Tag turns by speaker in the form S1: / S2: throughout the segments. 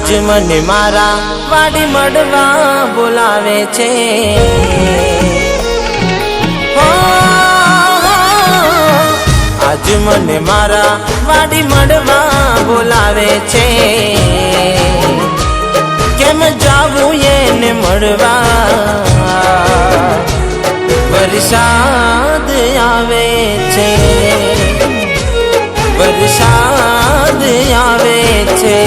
S1: આજ મને મારા વાડી મળવા બોલાવે છે। આજ મને મારા વાડી મળવા બોલાવે છે। કેમ જાવું એને મળવા વરસાદ આવે છે, વરસાદ આવે છે।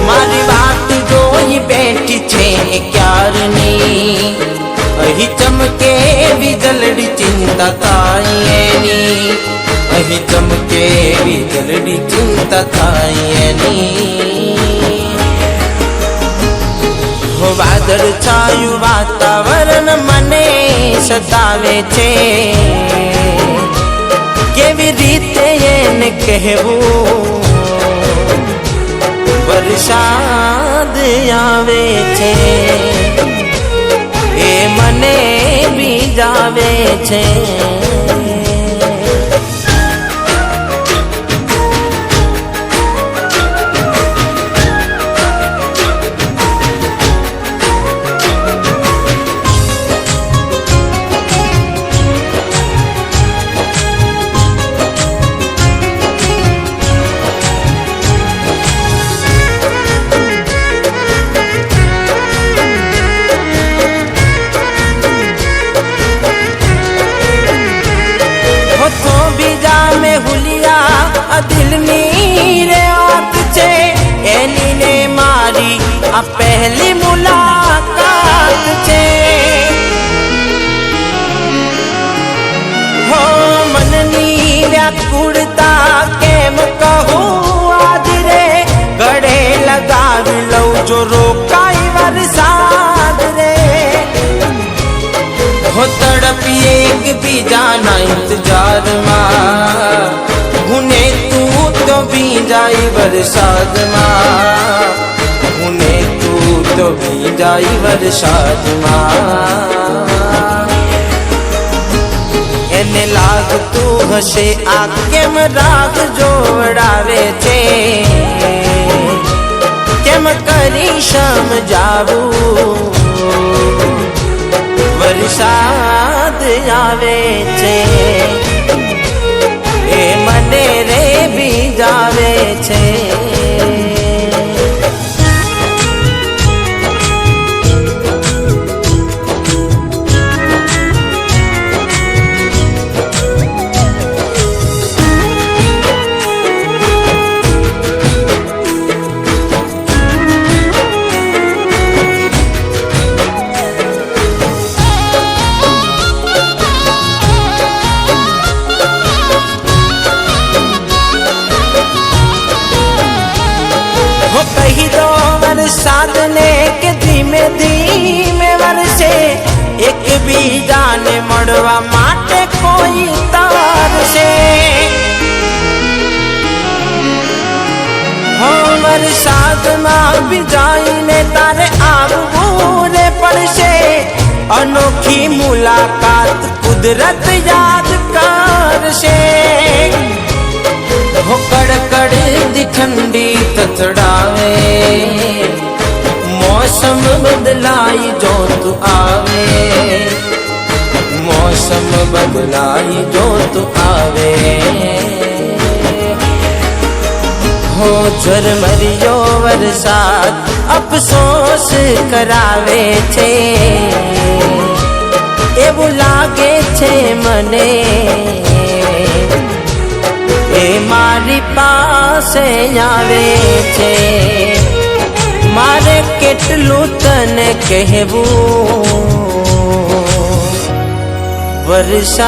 S1: મારી વાત જોઈ બેઠી છે ક્યારની, અહીં ચમકે વીજળી ચિંતા થાય એની, અહીં ચમકે વીજળી ચિંતા થાય એની। વાદળ છાયું વાતાવરણ મને સતાવે છે, કેવી રીતે એને કહેવું વરસાદ આવે છે, એ મને બીજાવે છે। દિલની રે વાત છે એની ને મારી આ પહેલી મુલાકાત છે। હો મનની વ્યાકુળતા કેમ કહું આજ રે, ગળે લગાવી લઉં જો રોકાઈ વરસાદ રે। હો તડપીએ એક બીજાના ઇંતજારમાં, હુને તું તો ભીંજાઈ વરસાદમાં, હુને તું તો ભીંજાઈ વરસાદમાં। એને લાગતું હશે આ કેમ રાગ જોડાવે છે, કેમ કરી સમજાવું વરસાદ આવે છે, એ મને રે બીજાવે છે। કહી દો વરસાદ ને કે ધીમે ધીમે વરસે, એક બીજાને મળવા માટે કોઈ તરસે। હો વરસાદમાં ભીજાઈને તારે આવવું રે પડશે, અનોખી મુલાકાત કુદરત યાદ કરશે। હો કડકડ ઠંડી તતડાવે, મૌસમ બદલાઈ જો તું આવે, મૌસમ બદલાઈ જો તું આવે। હો ઝરમરિયો વરસાદ અફસોસ કરાવે છે, એવું લાગે છે મને એ મારી પાસે આવે છે। મારે કેટલું તને કહેવું વરસાદ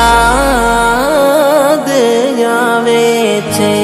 S1: આવે છે।